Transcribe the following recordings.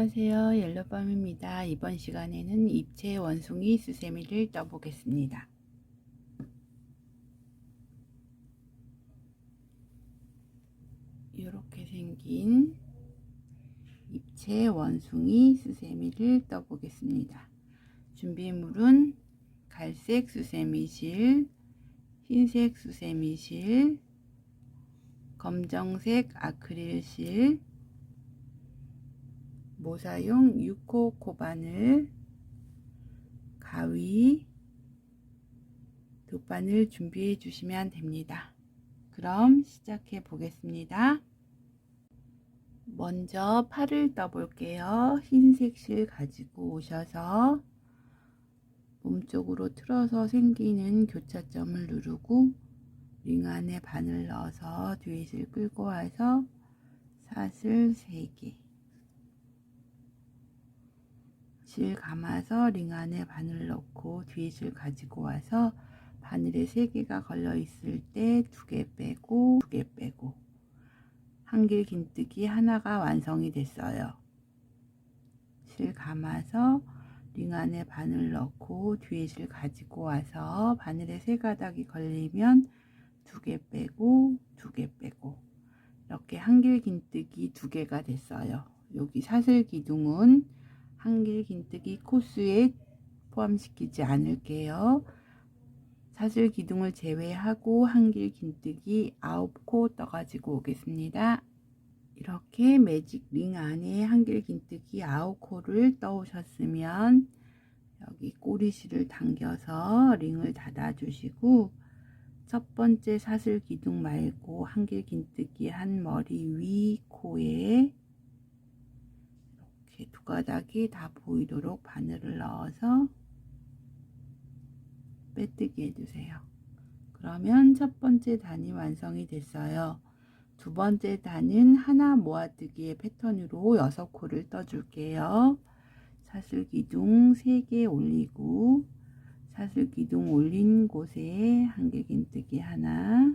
안녕하세요. 옐로밤입니다. 이번 시간에는 입체 원숭이 수세미를 떠보겠습니다. 이렇게 생긴 입체 원숭이 수세미를 떠보겠습니다. 준비물은 갈색 수세미실, 흰색 수세미실, 검정색 아크릴실, 모사용 6호 코바늘, 가위, 돗바늘 준비해 주시면 됩니다. 그럼 시작해 보겠습니다. 먼저 팔을 떠볼게요. 흰색 실 가지고 오셔서 몸쪽으로 틀어서 생기는 교차점을 누르고 링 안에 바늘 넣어서 뒤에 실 끌고 와서 사슬 3개, 실 감아서 링 안에 바늘 넣고 뒤에 실 가지고 와서 바늘에 3개가 걸려 있을 때 2개 빼고 2개 빼고 한길 긴뜨기 하나가 완성이 됐어요. 실 감아서 링 안에 바늘 넣고 뒤에 실 가지고 와서 바늘에 3가닥이 걸리면 2개 빼고 2개 빼고 이렇게 한길 긴뜨기 2개가 됐어요. 여기 사슬 기둥은 한길 긴뜨기 코스에 포함시키지 않을게요. 사슬 기둥을 제외하고 한길 긴뜨기 9코 떠가지고 오겠습니다. 이렇게 매직 링 안에 한길 긴뜨기 9코를 떠오셨으면 여기 꼬리실을 당겨서 링을 닫아 주시고 첫 번째 사슬 기둥 말고 한길 긴뜨기 한 머리 위 코에 이렇게 2가닥이 다 보이도록 바늘을 넣어서 빼뜨기 해주세요. 그러면 첫 번째 단이 완성이 됐어요. 두 번째 단은 하나 모아뜨기의 패턴으로 6코를 떠줄게요. 사슬 기둥 3개 올리고 사슬 기둥 올린 곳에 한길 긴뜨기 하나,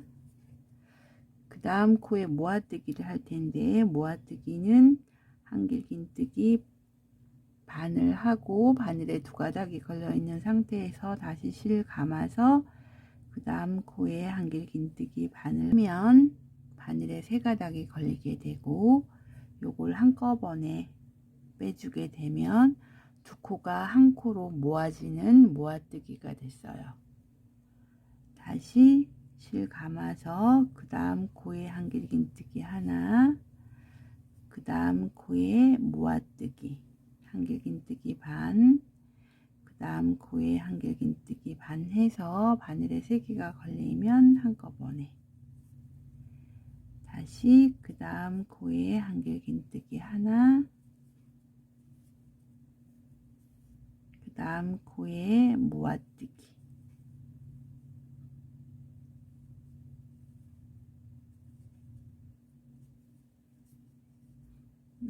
그 다음 코에 모아뜨기를 할 텐데 모아뜨기는 한길 긴뜨기 반을 하고 바늘에 2가닥이 걸려 있는 상태에서 다시 실 감아서 그 다음 코에 한길 긴뜨기 반을 하면 바늘에 3가닥이 걸리게 되고 요걸 한꺼번에 빼주게 되면 2코가 한 코로 모아지는 모아뜨기가 됐어요. 다시 실 감아서 그 다음 코에 한길 긴뜨기 하나, 그 다음 코에 모아뜨기 한길 긴뜨기 반, 그 다음 코에 한길 긴뜨기 반 해서 바늘에 3개가 걸리면 한꺼번에 다시 그 다음 코에 한길 긴뜨기 하나, 그 다음 코에 모아뜨기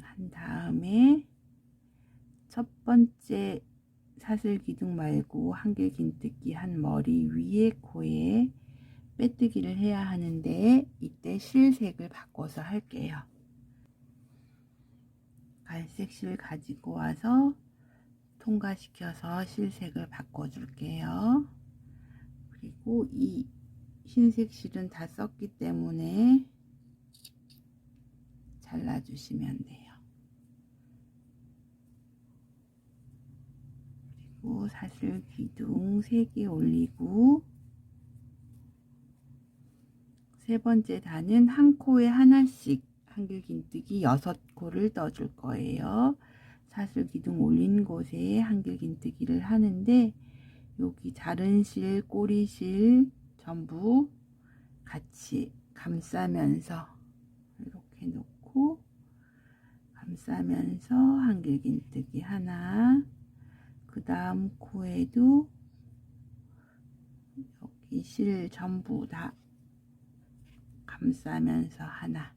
한 다음에 첫 번째 사슬 기둥 말고 한길 긴뜨기 한 머리 위에 코에 빼뜨기를 해야 하는데 이때 실색을 바꿔서 할게요. 갈색 실 가지고 와서 통과시켜서 실색을 바꿔줄게요. 그리고 이 흰색 실은 다 썼기 때문에 잘라주시면 돼요. 그리고 사슬 기둥 3개 올리고 세 번째 단은 한 코에 하나씩 한길 긴뜨기 6코를 떠줄 거예요. 사슬 기둥 올린 곳에 한길 긴뜨기를 하는데 여기 자른 실, 꼬리실 전부 같이 감싸면서 이렇게 놓고 감싸면서 한길 긴뜨기 하나, 그 다음 코에도 여기 실 전부 다 감싸면서 하나,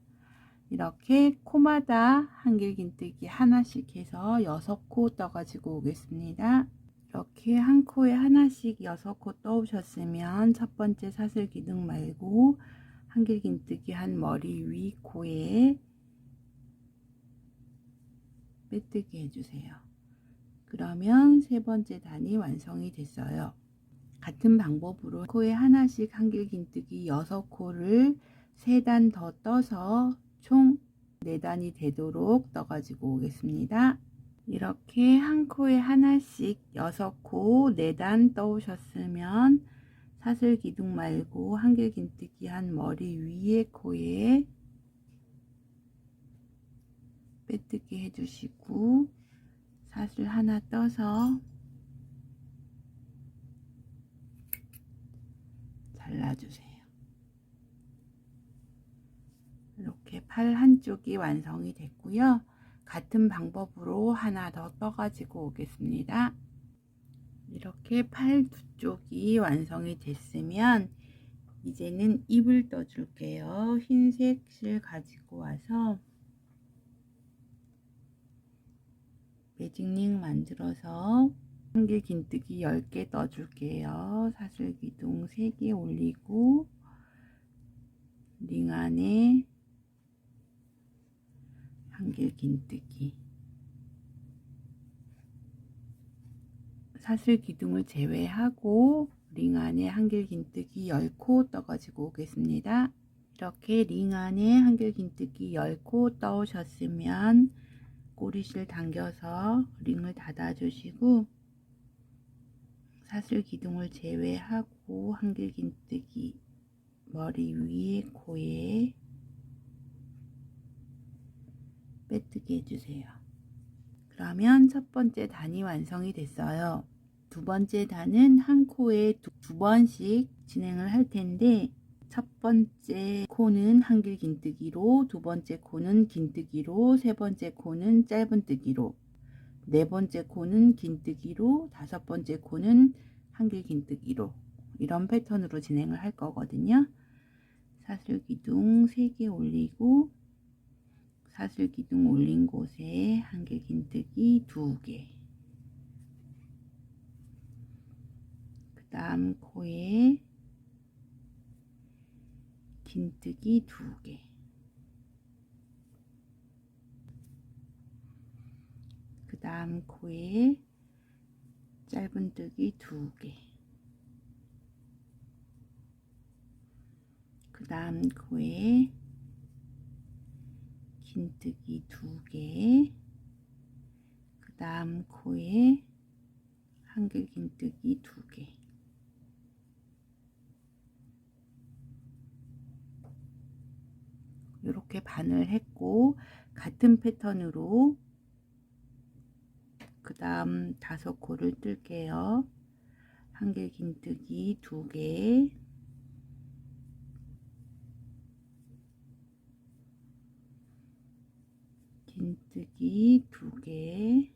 이렇게 코마다 한길 긴뜨기 하나씩 해서 6코 떠가지고 오겠습니다. 이렇게 한 코에 하나씩 6코 떠오셨으면 첫 번째 사슬 기둥 말고 한길 긴뜨기 한 머리 위 코에 빼뜨기 해주세요. 그러면 세 번째 단이 완성이 됐어요. 같은 방법으로 코에 하나씩 한길긴뜨기 6코를 3단 더 떠서 총 4단이 되도록 떠가지고 오겠습니다. 이렇게 한 코에 하나씩 6코 4단 떠오셨으면 사슬기둥 말고 한길긴뜨기 한 머리 위에 코에 빼뜨기 해주시고 사슬 하나 떠서 잘라주세요. 이렇게 팔 한쪽이 완성이 됐고요. 같은 방법으로 하나 더 떠가지고 오겠습니다. 이렇게 팔 두 쪽이 완성이 됐으면 이제는 입을 떠줄게요. 흰색 실 가지고 와서 매직링 만들어서 한길긴뜨기 10개 떠줄게요. 사슬기둥 3개 올리고 링 안에 한길긴뜨기, 사슬기둥을 제외하고 링 안에 한길긴뜨기 10코 떠가지고 오겠습니다. 이렇게 링 안에 한길긴뜨기 10코 떠오셨으면 꼬리실 당겨서 링을 닫아 주시고 사슬기둥을 제외하고 한길긴뜨기 머리 위에 코에 빼뜨기 해주세요. 그러면 첫 번째 단이 완성이 됐어요. 두 번째 단은 한 코에 두 번씩 진행을 할 텐데 첫 번째 코는 한길긴뜨기로, 두 번째 코는 긴뜨기로, 세 번째 코는 짧은뜨기로, 네 번째 코는 긴뜨기로, 다섯 번째 코는 한길긴뜨기로 이런 패턴으로 진행을 할 거거든요. 사슬기둥 3개 올리고 사슬기둥 올린 곳에 한길긴뜨기 2개, 그 다음 코에 긴뜨기 2개, 그 다음 코에 짧은뜨기 2개, 그 다음 코에 긴뜨기 2개, 그 다음 코에 한길긴뜨기 2개, 이렇게 반을 했고 같은 패턴으로 그 다음 5코를 뜰게요. 한길긴뜨기 2개, 긴뜨기 2개,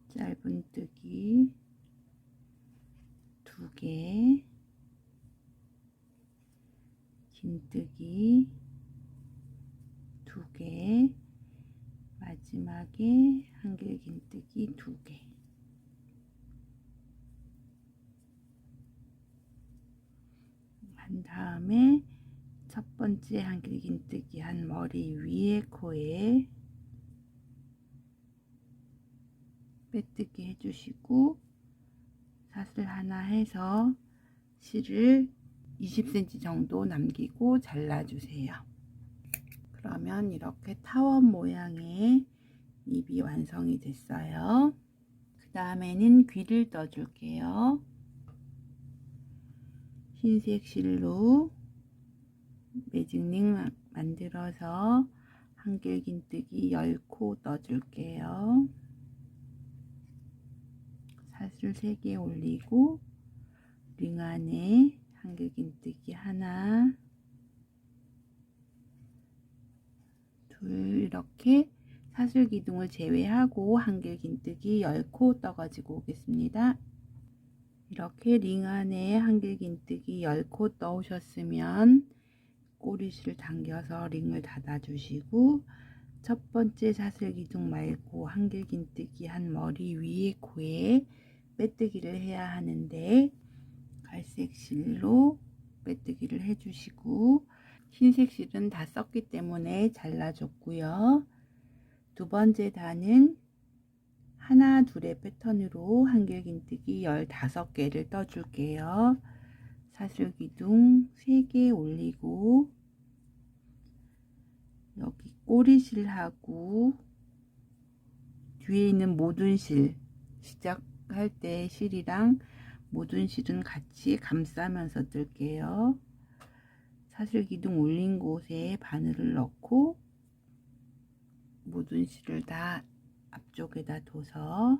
짧은뜨기 2개, 긴뜨기 2개, 마지막에 한길긴뜨기 2개. 한 다음에 첫 번째 한길긴뜨기 한 머리 위에 코에 빼뜨기 해주시고 사슬 하나 해서 실을 20cm 정도 남기고 잘라주세요. 그러면 이렇게 타원 모양의 입이 완성이 됐어요. 그 다음에는 귀를 떠줄게요. 흰색 실로 매직링 만들어서 한길긴뜨기 10코 떠줄게요. 사슬 3개 올리고 링 안에 한길긴뜨기 하나, 둘, 이렇게 사슬기둥을 제외하고 한길긴뜨기 10코 떠가지고 오겠습니다. 이렇게 링 안에 한길긴뜨기 10코 떠오셨으면 꼬리실 당겨서 링을 닫아 주시고 첫 번째 사슬기둥 말고 한길긴뜨기 한 머리 위에 코에 빼뜨기를 해야 하는데 갈색 실로 빼뜨기를 해주시고, 흰색 실은 다 썼기 때문에 잘라줬고요. 두 번째 단은 하나 둘의 패턴으로 한길긴뜨기 15개를 떠줄게요. 사슬기둥 3개 올리고 여기 꼬리실하고 뒤에 있는 모든 실, 시작할 때 실이랑 모든 실은 같이 감싸면서 뜰게요. 사슬기둥 올린 곳에 바늘을 넣고 모든 실을 다 앞쪽에다 둬서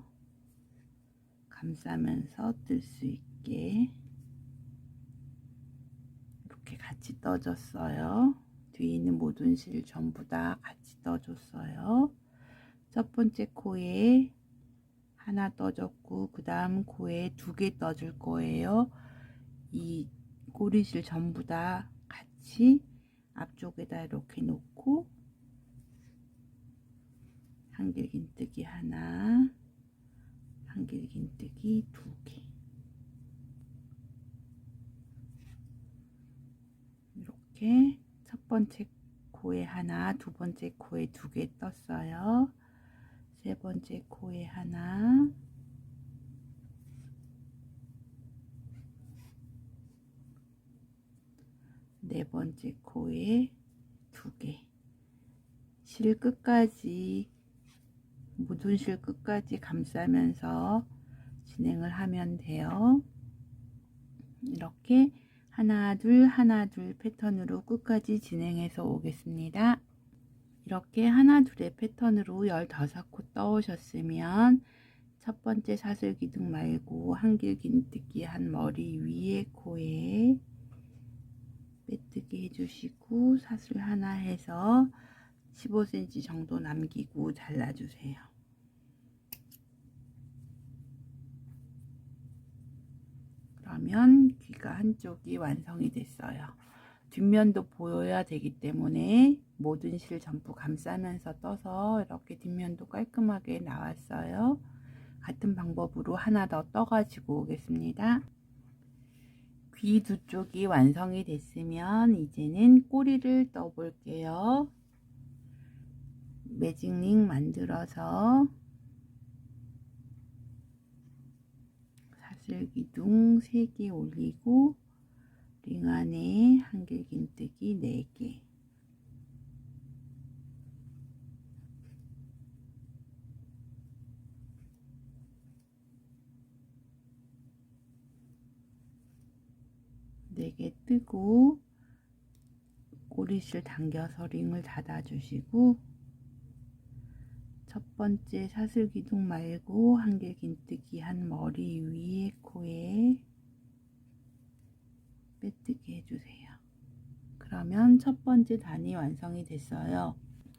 감싸면서 뜰 수 있게 이렇게 같이 떠줬어요. 뒤에 있는 모든 실 전부 다 같이 떠줬어요. 첫 번째 코에 하나 떠줬고, 그 다음 코에 2개 떠줄 거예요. 이 꼬리실 전부 다 같이 앞쪽에다 이렇게 놓고 한길긴뜨기 하나, 한길긴뜨기 2개, 이렇게 첫 번째 코에 하나, 두 번째 코에 2개 떴어요. 세 번째 코에 하나, 네 번째 코에 2개, 실 끝까지, 모든 실 끝까지 감싸면서 진행을 하면 돼요. 이렇게 하나 둘 패턴으로 끝까지 진행해서 오겠습니다. 이렇게 하나 둘의 패턴으로 15코 떠오셨으면 첫 번째 사슬기둥 말고 한길긴뜨기 한 머리 위에 코에 빼뜨기 해주시고 사슬 하나 해서 15cm 정도 남기고 잘라주세요. 그러면 귀가 한쪽이 완성이 됐어요. 뒷면도 보여야 되기 때문에 모든 실 전부 감싸면서 떠서 이렇게 뒷면도 깔끔하게 나왔어요. 같은 방법으로 하나 더 떠가지고 오겠습니다. 귀 두 쪽이 완성이 됐으면 이제는 꼬리를 떠 볼게요. 매직링 만들어서 사슬기둥 3개 올리고 링 안에 한길긴뜨기 4개, 네 개 뜨고 꼬리실 당겨서 링을 닫아 주시고 첫 번째 사슬기둥 말고 한길긴뜨기 한 머리 위에 코에 빼뜨기 해주세요. 그러면 첫 번째 단이 완성이 됐어요.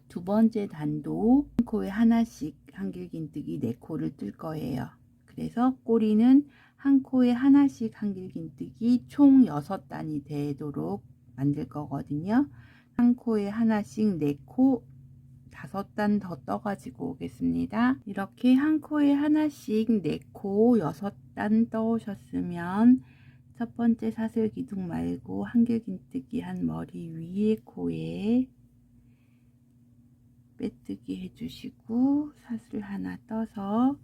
두 번째 단도 한 코에 하나씩 한길긴뜨기 4코를 뜰 거예요. 그래서 꼬리는 한 코에 하나씩 한길긴뜨기 총 6단이 되도록 만들 거거든요. 한 코에 하나씩 4코 5단 더 떠가지고 오겠습니다. 이렇게 한 코에 하나씩 4코 6단 떠오셨으면 첫 번째 사슬기둥 말고 한길긴뜨기 한 머리 위에 코에 빼뜨기 해주시고 사슬 하나 떠서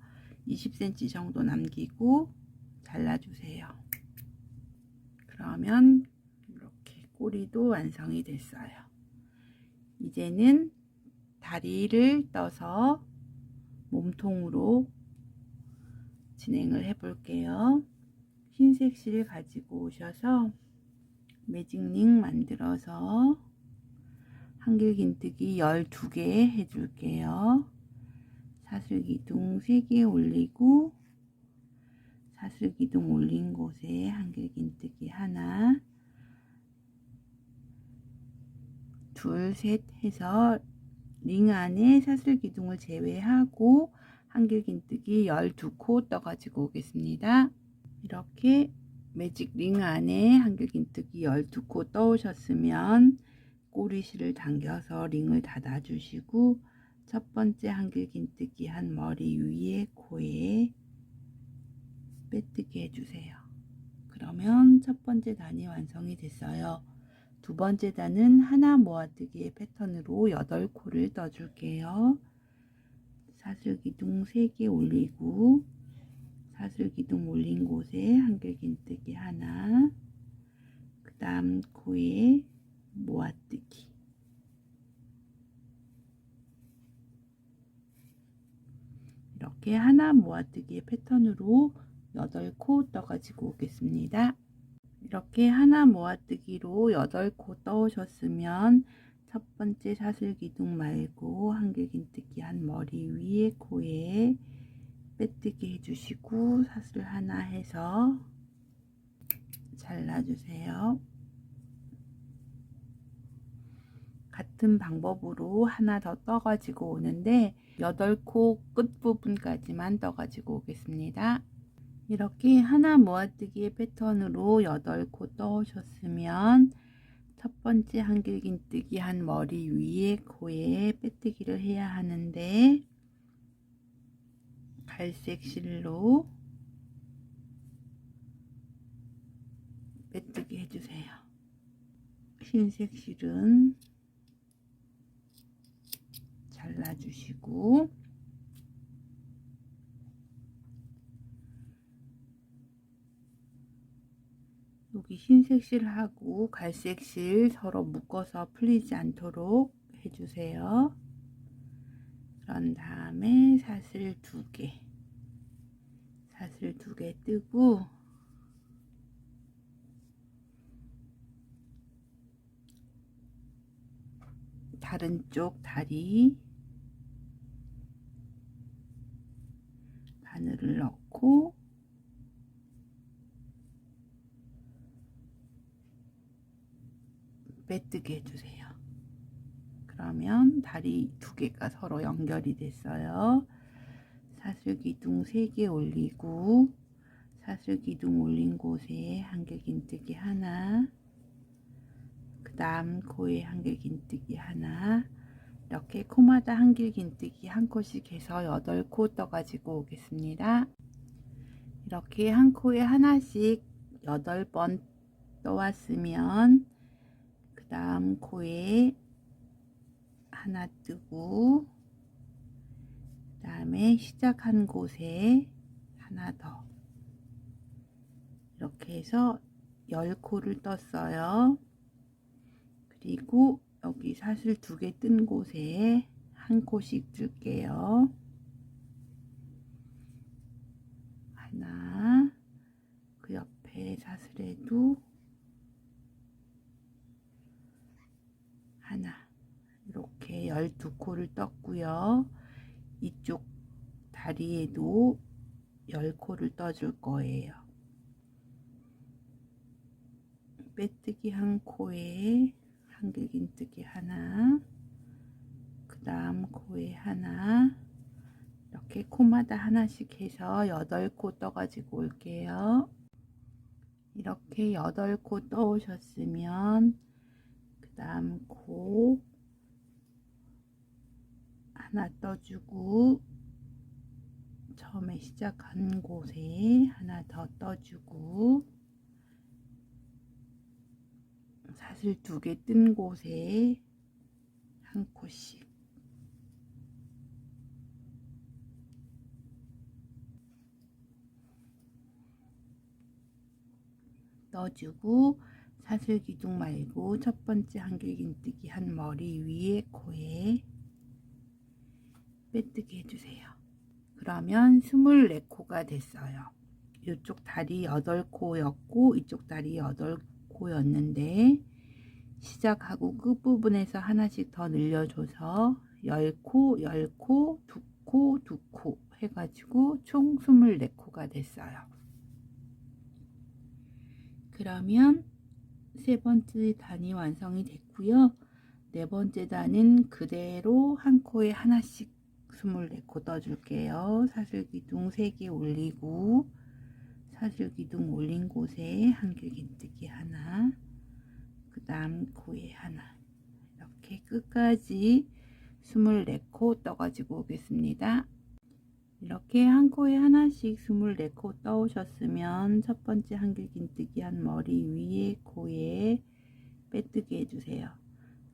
20cm 정도 남기고 잘라주세요. 그러면 이렇게 꼬리도 완성이 됐어요. 이제는 다리를 떠서 몸통으로 진행을 해 볼게요. 흰색 실 가지고 오셔서 매직링 만들어서 한길긴뜨기 12개 해줄게요. 사슬기둥 3개 올리고 사슬기둥 올린 곳에 한길긴뜨기 하나, 둘, 셋 해서 링 안에 사슬기둥을 제외하고 한길긴뜨기 12코 떠가지고 오겠습니다. 이렇게 매직 링 안에 한길긴뜨기 12코 떠오셨으면 꼬리실을 당겨서 링을 닫아 주시고 첫 번째 한길긴뜨기 한 머리 위에 코에 빼뜨기 해주세요. 그러면 첫 번째 단이 완성이 됐어요. 두 번째 단은 하나 모아뜨기의 패턴으로 8코를 떠줄게요. 사슬기둥 3개 올리고 사슬기둥 올린 곳에 한길긴뜨기 하나, 그 다음 코에 모아뜨기, 이렇게 하나 모아뜨기의 패턴으로 8코 떠가지고 오겠습니다. 이렇게 하나 모아뜨기로 8코 떠오셨으면 첫 번째 사슬기둥 말고 한길긴뜨기 한 머리 위에 코에 빼뜨기 해주시고 사슬 하나 해서 잘라주세요. 같은 방법으로 하나 더 떠가지고 오는데 8코 끝부분까지만 떠가지고 오겠습니다. 이렇게 하나 모아뜨기의 패턴으로 8코 떠오셨으면 첫 번째 한길긴뜨기 한 머리 위에 코에 빼뜨기를 해야 하는데 갈색 실로 빼뜨기 해주세요. 흰색 실은 잘라주시고 여기 흰색 실하고 갈색 실 서로 묶어서 풀리지 않도록 해주세요. 그런 다음에 사슬 2개 뜨고 다른 쪽 다리 바늘을 넣고 빼뜨기 해주세요. 그러면 다리 2개가 서로 연결이 됐어요. 사슬기둥 3개 올리고 사슬기둥 올린 곳에 한길긴뜨기 하나, 그 다음 코에 한길긴뜨기 하나, 이렇게 코마다 한길긴뜨기 한 코씩 해서 8코 떠가지고 오겠습니다. 이렇게 한 코에 하나씩 8번 떠왔으면 그 다음 코에 하나 뜨고 그 다음에 시작한 곳에 하나 더, 이렇게 해서 10코를 떴어요. 그리고 여기 사슬 2개 뜬 곳에 한 코씩 줄게요. 하나, 그 옆에 사슬에도 하나, 이렇게 12코를 떴고요. 이쪽 다리에도 10코를 떠줄 거예요. 빼뜨기 한 코에 한길긴뜨기 하나, 그 다음 코에 하나, 이렇게 코마다 하나씩 해서 8코 떠가지고 올게요. 이렇게 8코 떠오셨으면 그 다음 코 하나 떠주고 처음에 시작한 곳에 하나 더 떠주고 사슬 2개 뜬 곳에 한 코씩 떠주고 사슬기둥 말고 첫 번째 한길긴뜨기 한 머리 위에 코에 빼뜨기 해주세요. 그러면 24코가 됐어요. 이쪽 다리 8코였고 이쪽 다리 8코였는데 시작하고 끝부분에서 하나씩 더 늘려줘서 10코, 10코, 2코, 2코 해가지고 총 24코가 됐어요. 그러면 세 번째 단이 완성이 됐고요. 네 번째 단은 그대로 한 코에 하나씩 24코 떠줄게요. 사슬기둥 3개 올리고 사슬기둥 올린 곳에 한길긴뜨기 하나, 그 다음 코에 하나, 이렇게 끝까지 24코 떠가지고 오겠습니다. 이렇게 한 코에 하나씩 24코 떠오셨으면 첫 번째 한길긴뜨기 한 머리 위에 코에 빼뜨기 해주세요.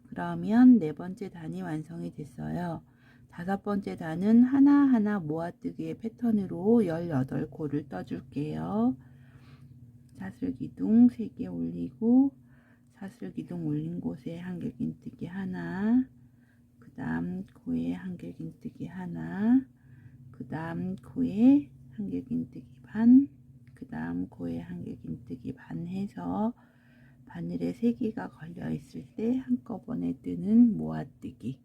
그러면 네 번째 단이 완성이 됐어요. 다섯 번째 단은 하나하나 모아뜨기의 패턴으로 18코를 떠줄게요. 사슬기둥 3개 올리고 사슬기둥 올린 곳에 한길긴뜨기 하나, 그 다음 코에 한길긴뜨기 하나, 그 다음 코에 한길긴뜨기 반, 그 다음 코에 한길긴뜨기 반 해서 바늘에 3개가 걸려 있을 때 한꺼번에 뜨는 모아뜨기,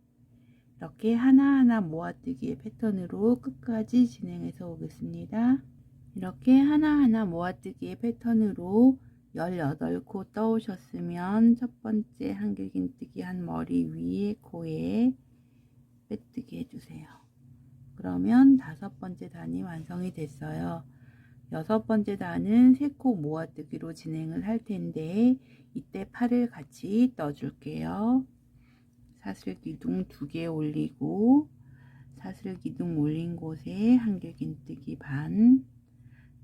이렇게 하나하나 모아뜨기의 패턴으로 끝까지 진행해서 오겠습니다. 이렇게 하나하나 모아뜨기의 패턴으로 18코 떠오셨으면 첫 번째 한길긴뜨기 한 머리 위에 코에 빼뜨기 해주세요. 그러면 다섯 번째 단이 완성이 됐어요. 여섯 번째 단은 3코 모아뜨기로 진행을 할 텐데 이때 팔을 같이 떠줄게요. 사슬기둥 2개 올리고 사슬기둥 올린 곳에 한길긴뜨기 반,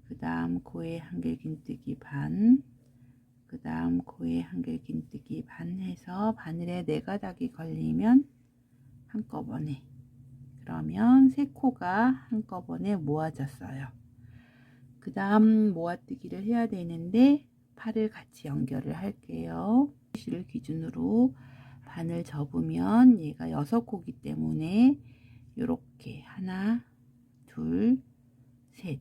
그 다음 코에 한길긴뜨기 반, 그 다음 코에 한길긴뜨기 반 해서 바늘에 4가닥이 걸리면 한꺼번에, 그러면 3코가 한꺼번에 모아졌어요. 그 다음 모아뜨기를 해야 되는데 팔을 같이 연결을 할게요. 를 기준으로 바늘 접으면 얘가 6코기 때문에 이렇게 하나, 둘, 셋,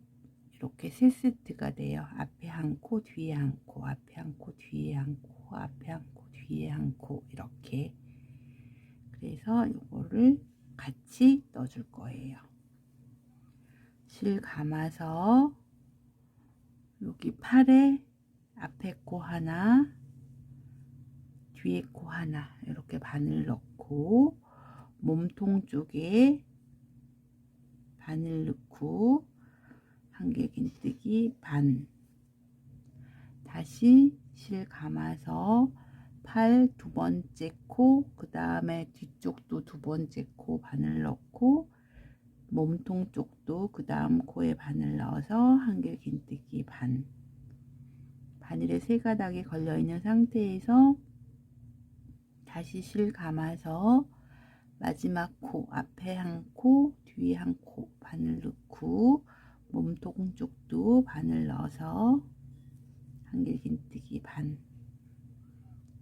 이렇게 3세트가 돼요. 앞에 한 코, 뒤에 한 코, 앞에 한 코, 뒤에 한 코, 앞에 한 코, 뒤에 한 코, 이렇게. 그래서 이거를 같이 넣어줄 거예요. 실 감아서 여기 팔에 앞에 코 하나, 뒤에 코 하나, 이렇게 바늘 넣고 몸통 쪽에 바늘 넣고 한길긴뜨기 반, 다시 실 감아서 팔 2번째 코, 그 다음에 뒤쪽도 2번째 코 바늘 넣고 몸통 쪽도 그 다음 코에 바늘 넣어서 한길긴뜨기 반, 바늘에 3가닥이 걸려 있는 상태에서 다시 실 감아서 마지막 코, 앞에 한 코, 뒤에 한 코 바늘 넣고 몸통 쪽도 바늘 넣어서 한길긴뜨기 반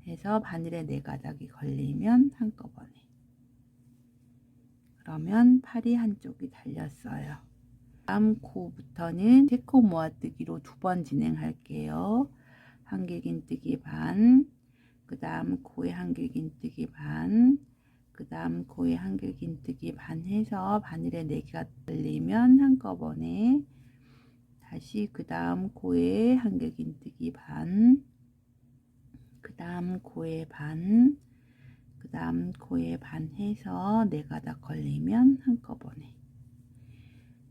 해서 바늘에 4가닥이 걸리면 한꺼번에, 그러면 팔이 한쪽이 달렸어요. 다음 코부터는 3코 모아뜨기로 2번 진행할게요. 한길긴뜨기 반, 그 다음 코에 한길긴뜨기 반, 그 다음 코에 한길긴뜨기 반 해서 바늘에 4개가 걸리면 한꺼번에 다시 그 다음 코에 한길긴뜨기 반, 그 다음 코에 반, 그 다음 코에 반 해서 4가닥 걸리면 한꺼번에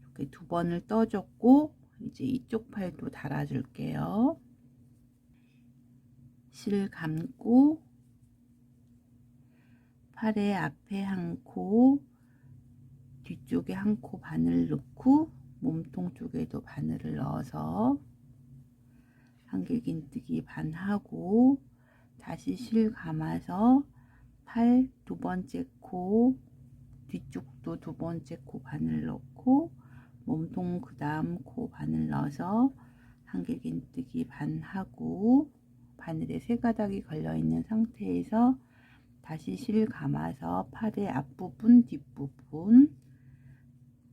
이렇게 2번을 떠줬고 이제 이쪽 팔도 달아줄게요. 실 감고 팔에 앞에 한 코, 뒤쪽에 한 코 바늘 넣고 몸통 쪽에도 바늘을 넣어서 한길긴뜨기 반 하고 다시 실 감아서 팔 2번째 코, 뒤쪽도 2번째 코 바늘 넣고 몸통 그 다음 코 바늘 넣어서 한길긴뜨기 반 하고 바늘에 3가닥이 걸려 있는 상태에서 다시 실 감아서 팔의 앞부분, 뒷부분,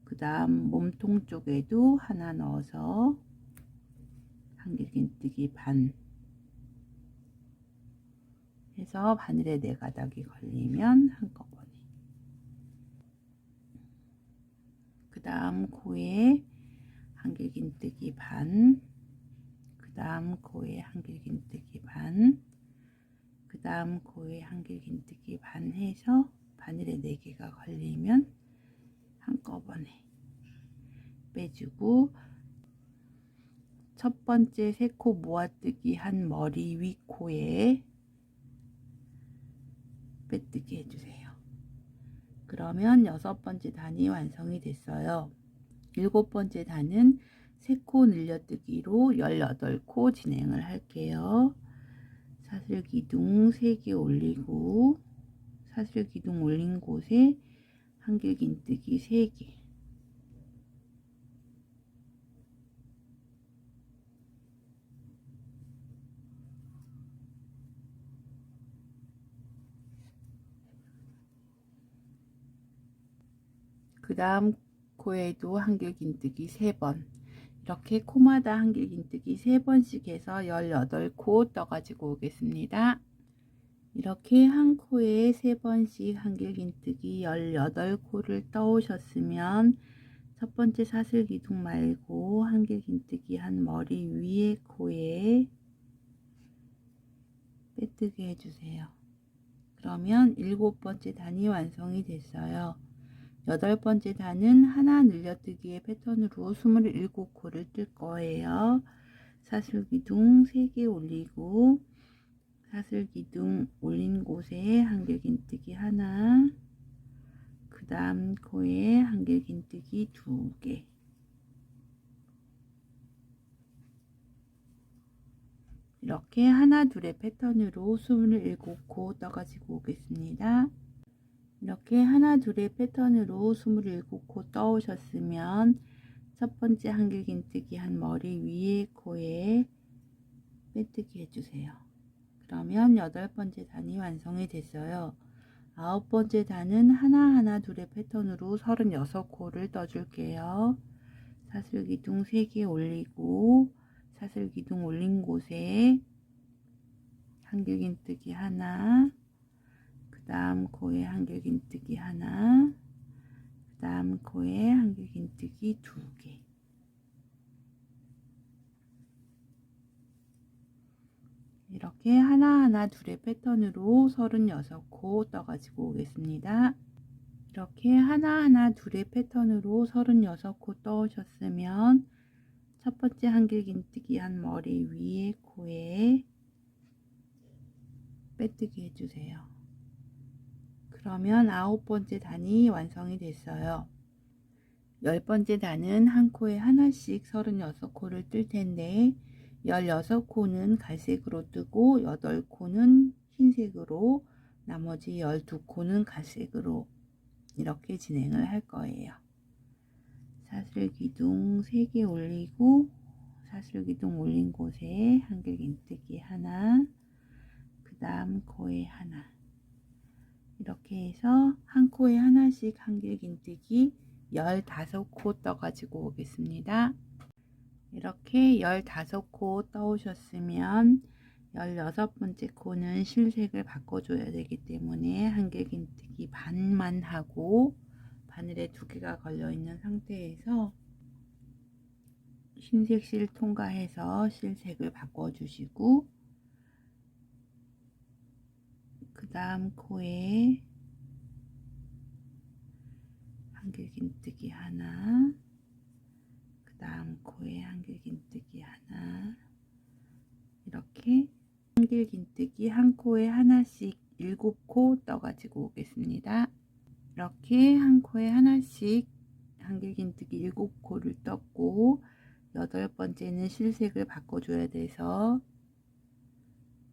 그 다음 몸통 쪽에도 하나 넣어서 한길긴뜨기 반 해서 바늘에 4가닥이 걸리면 한꺼번에, 그 다음 코에 한길긴뜨기 반, 그 다음 코에 한길긴뜨기 반, 그 다음 코에 한길긴뜨기 반 해서 바늘에 4개가 걸리면 한꺼번에 빼주고 첫 번째 3코 모아뜨기 한 머리 위 코에 빼뜨기 해주세요. 그러면 6번째 단이 완성이 됐어요. 7번째 단은 3코 늘려뜨기로 18코 진행을 할게요. 사슬기둥 3개 올리고 사슬기둥 올린 곳에 한길긴뜨기 3개, 그 다음 코에도 한길긴뜨기 3번, 이렇게 코마다 한길긴뜨기 3번씩 해서 18코 떠가지고 오겠습니다. 이렇게 한 코에 3번씩 한길긴뜨기 18코를 떠오셨으면 첫 번째 사슬기둥 말고 한길긴뜨기 한 머리 위에 코에 빼뜨기 해주세요. 그러면 7번째 단이 완성이 됐어요. 8번째 단은 하나 늘려뜨기의 패턴으로 27코를 뜰 거예요. 사슬기둥 3개 올리고 사슬기둥 올린 곳에 한길긴뜨기 하나, 그 다음 코에 한길긴뜨기 2개, 이렇게 하나 둘의 패턴으로 27코 떠가지고 오겠습니다. 이렇게 하나 둘의 패턴으로 27코 떠오셨으면 첫 번째 한길긴뜨기 한 머리 위에 코에 빼뜨기 해주세요. 그러면 8번째 단이 완성이 됐어요. 9번째 단은 하나하나 둘의 패턴으로 36코를 떠줄게요. 사슬기둥 3개 올리고 사슬기둥 올린 곳에 한길긴뜨기 하나, 그 다음 코에 한길긴뜨기 하나, 그 다음 코에 한길긴뜨기 2개, 이렇게 하나하나 둘의 패턴으로 36코 떠가지고 오겠습니다. 이렇게 하나하나 둘의 패턴으로 36코 떠오셨으면 첫 번째 한길긴뜨기 한 머리 위에 코에 빼뜨기 해주세요. 그러면 9번째 단이 완성이 됐어요. 10번째 단은 한 코에 하나씩 36코를 뜰 텐데 16코는 갈색으로 뜨고 8코는 흰색으로, 나머지 12코는 갈색으로 이렇게 진행을 할 거예요. 사슬기둥 3개 올리고 사슬기둥 올린 곳에 한길긴뜨기 하나, 그 다음 코에 하나, 이렇게 해서 한 코에 하나씩 한길긴뜨기 15코 떠가지고 오겠습니다. 이렇게 15코 떠오셨으면 16번째 코는 실색을 바꿔줘야 되기 때문에 한길긴뜨기 반만 하고 바늘에 2개가 걸려있는 상태에서 흰색 실 통과해서 실색을 바꿔주시고, 그 다음 코에 한길긴뜨기 하나, 그 다음 코에 한길긴뜨기 하나, 이렇게 한길긴뜨기 한 코에 하나씩 7코 떠가지고 오겠습니다. 이렇게 한 코에 하나씩 한길긴뜨기 7코를 떴고 8번째는 실색을 바꿔줘야 돼서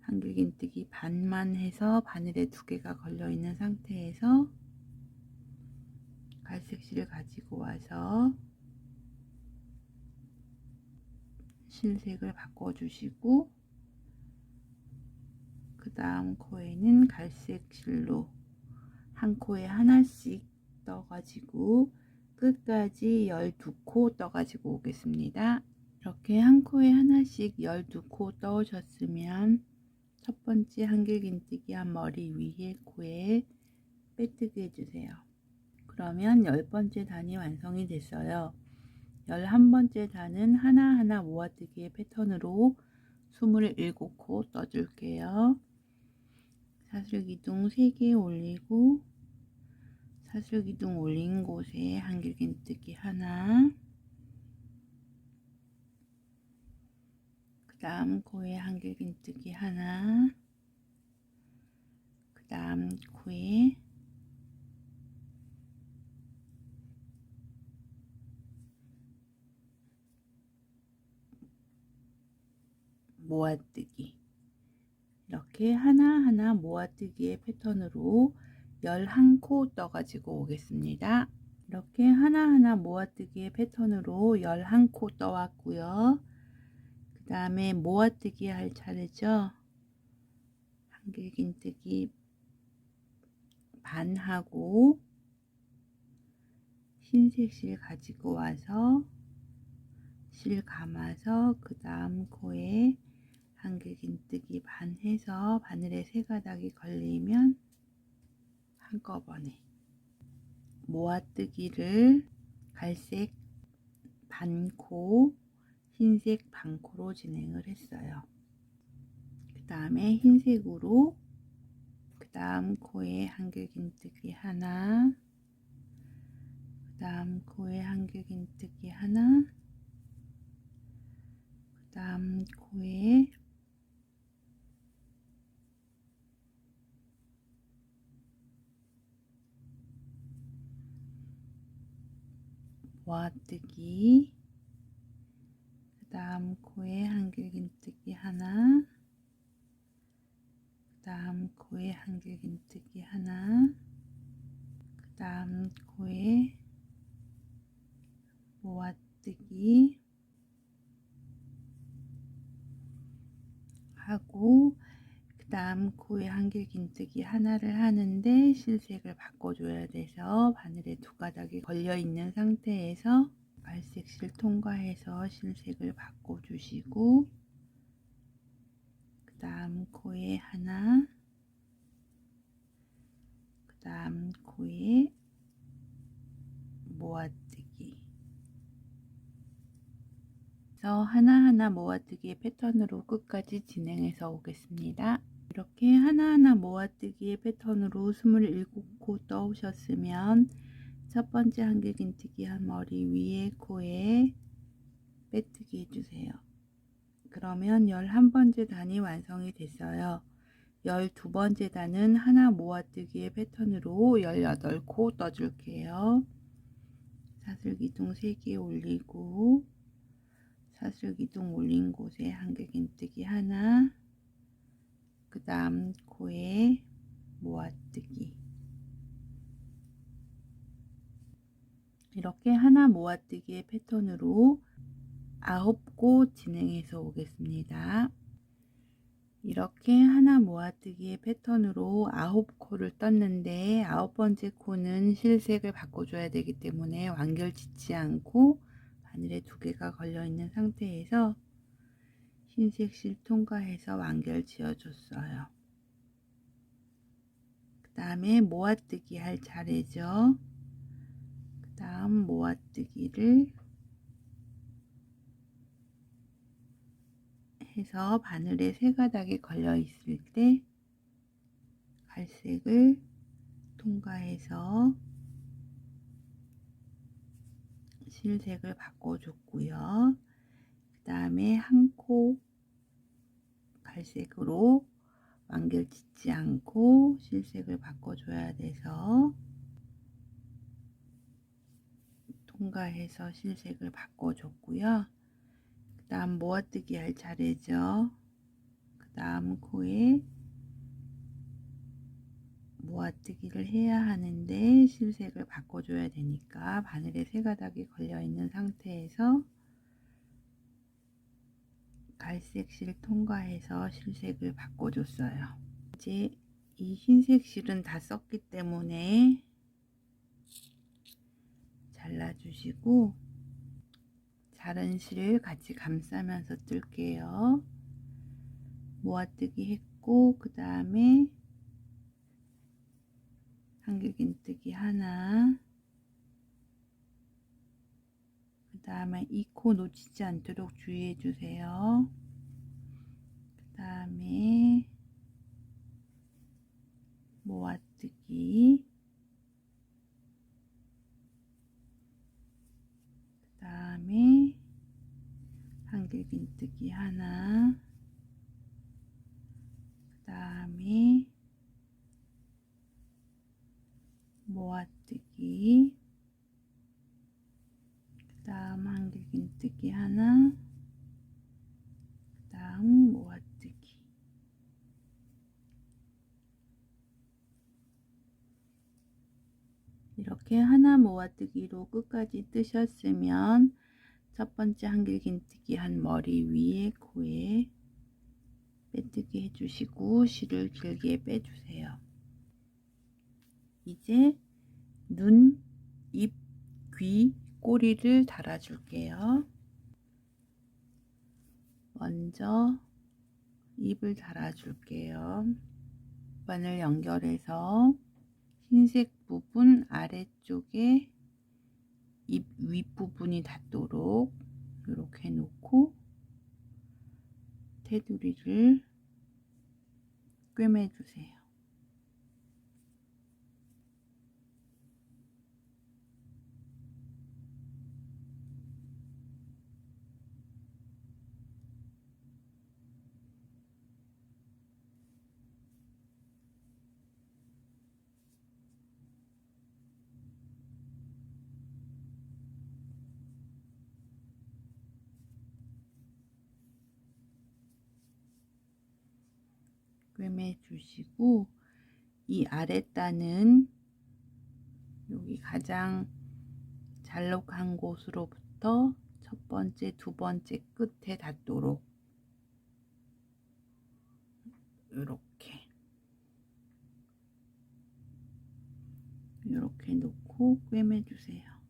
한길긴뜨기 반만 해서 바늘에 2개가 걸려있는 상태에서 갈색 실을 가지고 와서 실색을 바꿔주시고, 그 다음 코에는 갈색 실로 한 코에 하나씩 떠가지고 끝까지 12코 떠가지고 오겠습니다. 이렇게 한 코에 하나씩 12코 떠오셨으면 첫 번째 한길긴뜨기 한 머리 위에 코에 빼뜨기 해주세요. 그러면 10번째 단이 완성이 됐어요. 11번째 단은 하나하나 모아뜨기의 패턴으로 27코 떠줄게요. 사슬기둥 3개 올리고 사슬기둥 올린 곳에 한길긴뜨기 하나, 그 다음 코에 한길긴뜨기 하나, 그 다음 코에 모아뜨기. 이렇게 하나하나 모아뜨기의 패턴으로 11코 떠가지고 오겠습니다. 이렇게 하나하나 모아뜨기의 패턴으로 11코 떠왔고요. 그 다음에 모아뜨기 할 차례죠. 한길긴뜨기 반하고 흰색 실 가지고 와서 실 감아서 그 다음 코에 한길긴뜨기 반 해서 바늘에 세 가닥이 걸리면 한꺼번에 모아뜨기를 갈색 반코, 흰색 반코로 진행을 했어요. 그 다음에 흰색으로 그 다음 코에 한길긴뜨기 하나, 그 다음 코에 한길긴뜨기 하나, 그 다음 코에 모아뜨기, 그 다음 코에 한길긴뜨기 하나, 그 다음 코에 한길긴뜨기 하나, 그 다음 코에 모아뜨기 하고, 그 다음 코에 한길긴뜨기 하나를 하는데 실색을 바꿔줘야 돼서 바늘에 두 가닥이 걸려 있는 상태에서 갈색 실 통과해서 실색을 바꿔주시고, 그 다음 코에 하나, 그 다음 코에 모아뜨기. 그래서 하나하나 모아뜨기의 패턴으로 끝까지 진행해서 오겠습니다. 이렇게 하나하나 모아뜨기의 패턴으로 27코 떠오셨으면 첫 번째 한길긴뜨기 한 머리 위에 코에 빼뜨기 해주세요. 그러면 11번째 단이 완성이 됐어요. 12번째 단은 하나 모아뜨기의 패턴으로 18코 떠줄게요. 사슬기둥 3개 올리고 사슬기둥 올린 곳에 한길긴뜨기 하나, 그 다음 코에 모아뜨기. 이렇게 하나 모아뜨기의 패턴으로 9코 진행해서 오겠습니다. 이렇게 하나 모아뜨기의 패턴으로 9코를 떴는데 9번째 코는 실색을 바꿔줘야 되기 때문에 완결 짓지 않고 바늘에 두 개가 걸려 있는 상태에서 흰색 실 통과해서 완결 지어줬어요. 그 다음에 모아뜨기 할 차례죠. 그 다음 모아뜨기를 해서 바늘에 세 가닥이 걸려 있을 때 갈색을 통과해서 실색을 바꿔줬고요. 그 다음에 한 코 갈색으로 완결 짓지 않고 실색을 바꿔줘야 돼서 통과해서 실색을 바꿔줬고요. 그 다음 모아뜨기 할 차례죠. 그 다음 코에 모아뜨기를 해야 하는데 실색을 바꿔줘야 되니까 바늘에 세 가닥이 걸려 있는 상태에서 갈색 실 통과해서 실색을 바꿔줬어요. 이제 이 흰색 실은 다 썼기 때문에 잘라주시고 자른 실 같이 감싸면서 뜰게요. 모아뜨기 했고 그 다음에 한길긴뜨기 하나, 그 다음에 이 코 놓치지 않도록 주의해 주세요. 그 다음에 모아뜨기, 그 다음에 한길긴뜨기 하나, 그 다음에 모아뜨기, 그 다음 한길긴뜨기 하나, 그 다음 모아뜨기. 이렇게 하나 모아뜨기로 끝까지 뜨셨으면 첫 번째 한길긴뜨기 한 머리 위에 코에 빼뜨기 해주시고 실을 길게 빼주세요. 이제 눈, 입, 귀, 꼬리를 달아줄게요. 먼저 입을 달아줄게요. 바늘 연결해서 흰색 부분 아래쪽에 입 윗부분이 닿도록 이렇게 놓고 테두리를 꿰매주세요. 꿰매주시고 이 아랫단은 여기 가장 잘록한 곳으로부터 첫 번째, 두 번째 끝에 닿도록 이렇게 놓고 꿰매주세요.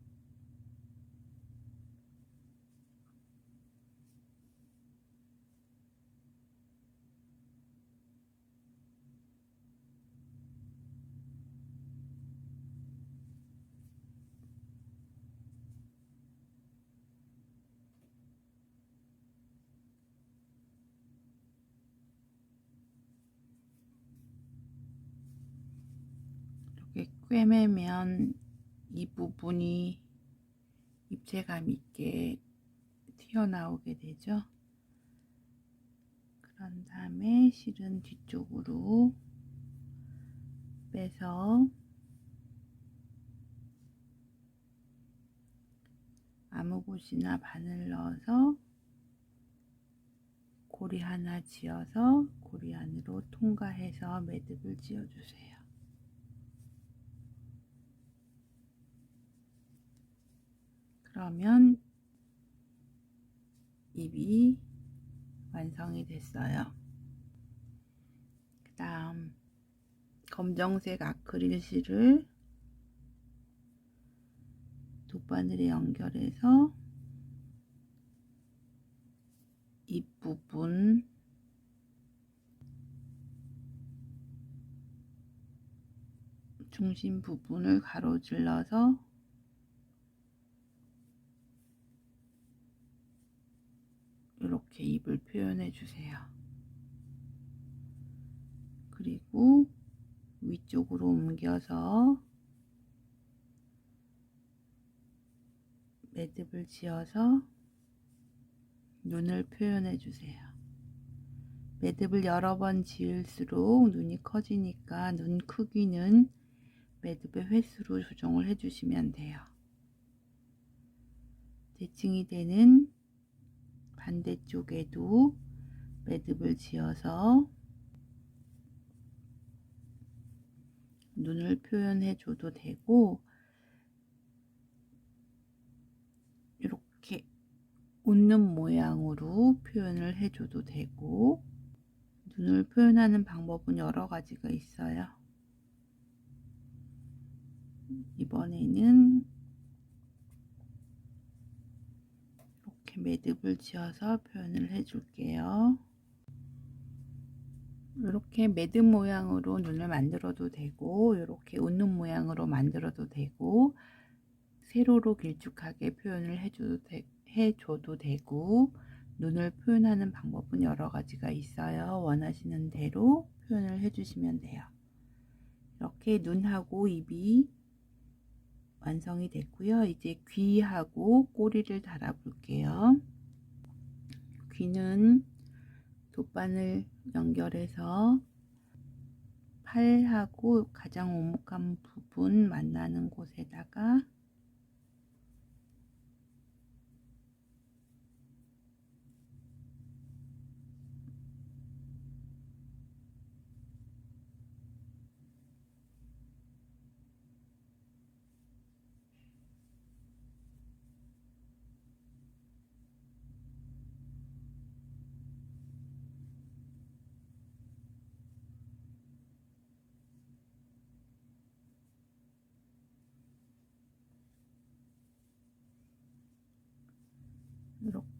이렇게 꿰매면 이 부분이 입체감 있게 튀어나오게 되죠. 그런 다음에 실은 뒤쪽으로 빼서 아무 곳이나 바늘 넣어서 고리 하나 지어서 고리 안으로 통과해서 매듭을 지어주세요. 그러면 입이 완성이 됐어요. 그 다음 검정색 아크릴 실을 돗바늘에 연결해서 입 부분 중심 부분을 가로질러서 이렇게 입을 표현해 주세요. 그리고 위쪽으로 옮겨서 매듭을 지어서 눈을 표현해 주세요. 매듭을 여러 번 지을수록 눈이 커지니까 눈 크기는 매듭의 횟수로 조정을 해주시면 돼요. 대칭이 되는 반대쪽에도 매듭을 지어서 눈을 표현해 줘도 되고, 이렇게 웃는 모양으로 표현을 해 줘도 되고, 눈을 표현하는 방법은 여러 가지가 있어요. 이번에는 이렇게 매듭을 지어서 표현을 해 줄게요. 이렇게 매듭 모양으로 눈을 만들어도 되고, 이렇게 웃는 모양으로 만들어도 되고, 세로로 길쭉하게 표현을 해줘도 되고, 눈을 표현하는 방법은 여러 가지가 있어요. 원하시는 대로 표현을 해주시면 돼요. 이렇게 눈하고 입이 완성이 됐고요. 이제 귀하고 꼬리를 달아 볼게요. 귀는 돗바늘 연결해서 팔하고 가장 오목한 부분 만나는 곳에다가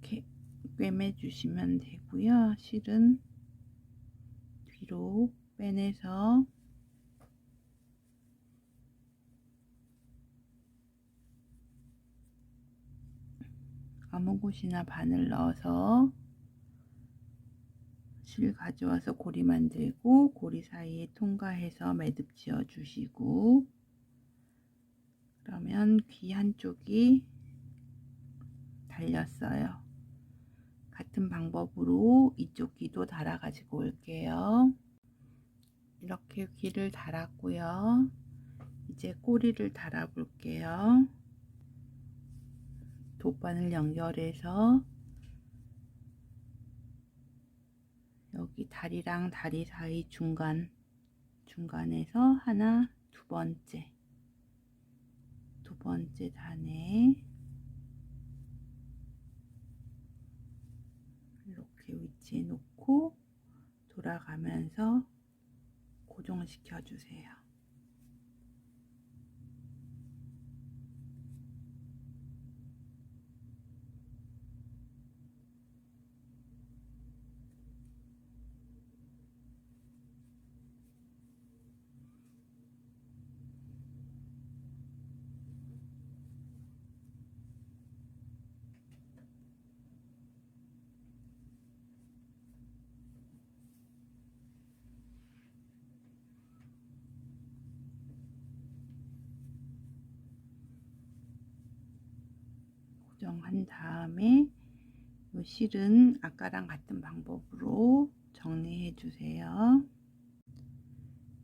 이렇게 꿰매 주시면 되고요. 실은 뒤로 빼내서 아무 곳이나 바늘 넣어서 실 가져와서 고리 만들고 고리 사이에 통과해서 매듭 지어 주시고, 그러면 귀 한쪽이 달렸어요. 같은 방법으로 이쪽 귀도 달아 가지고 올게요. 이렇게 귀를 달았고요. 이제 꼬리를 달아 볼게요. 돗바늘 연결해서 여기 다리랑 다리 사이 중간에서 하나, 두 번째 단에 이렇게 위치해 놓고 돌아가면서 고정시켜 주세요. 고정한 다음에 이 실은 아까랑 같은 방법으로 정리해 주세요.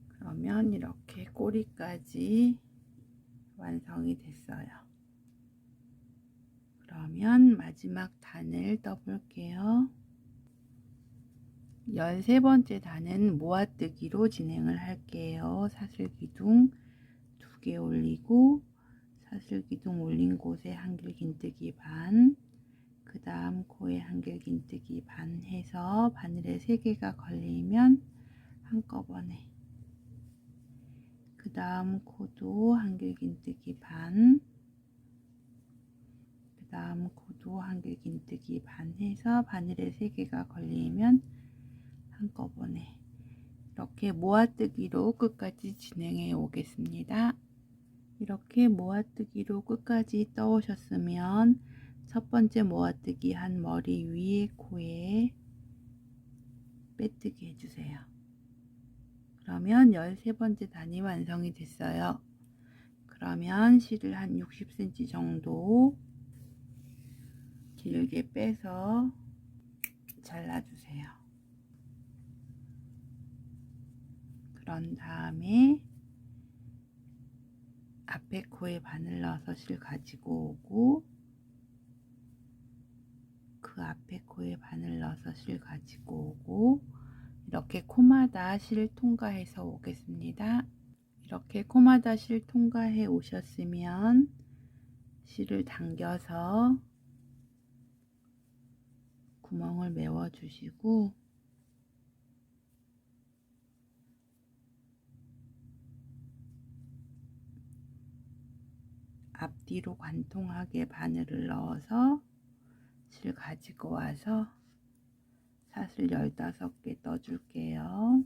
그러면 이렇게 꼬리까지 완성이 됐어요. 그러면 마지막 단을 떠 볼게요. 13번째 단은 모아뜨기로 진행을 할게요. 사슬기둥 2개 올리고 사슬기둥 올린 곳에 한길긴뜨기 반, 그 다음 코에 한길긴뜨기 반 해서 바늘에 3개가 걸리면 한꺼번에, 그 다음 코도 한길긴뜨기 반, 그 다음 코도 한길긴뜨기 반 해서 바늘에 3개가 걸리면 한꺼번에, 이렇게 모아뜨기로 끝까지 진행해 오겠습니다. 이렇게 모아뜨기로 끝까지 떠 오셨으면 첫 번째 모아뜨기 한 머리 위에 코에 빼뜨기 해주세요. 그러면 13번째 단이 완성이 됐어요. 그러면 실을 한 60cm 정도 길게 빼서 잘라주세요. 그런 다음에 앞에 코에 바늘 넣어서 실 가지고 오고, 그 앞에 코에 바늘 넣어서 실 가지고 오고, 이렇게 코마다 실 통과해서 오겠습니다. 이렇게 코마다 실 통과해 오셨으면 실을 당겨서 구멍을 메워 주시고, 앞뒤로 관통하게 바늘을 넣어서 실 가지고 와서 사슬 15개 떠 줄게요.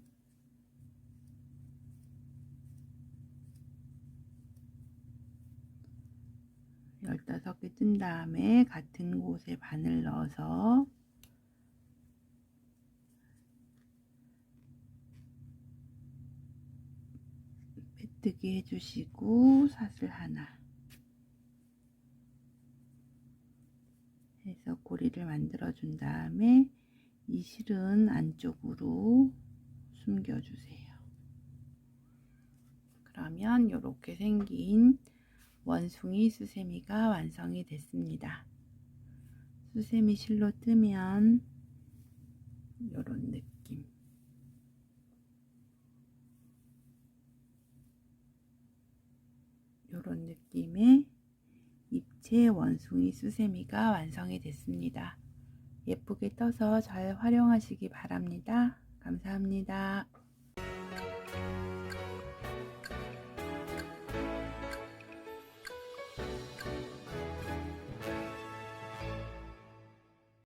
열다섯 개 뜬 다음에 같은 곳에 바늘 넣어서 빼뜨기 해주시고 사슬 하나 해서 고리를 만들어 준 다음에 이 실은 안쪽으로 숨겨 주세요. 그러면 이렇게 생긴 원숭이 수세미가 완성이 됐습니다. 수세미 실로 뜨면 이런 느낌, 이런 느낌의 입체 원숭이 수세미가 완성이 됐습니다. 예쁘게 떠서 잘 활용하시기 바랍니다. 감사합니다.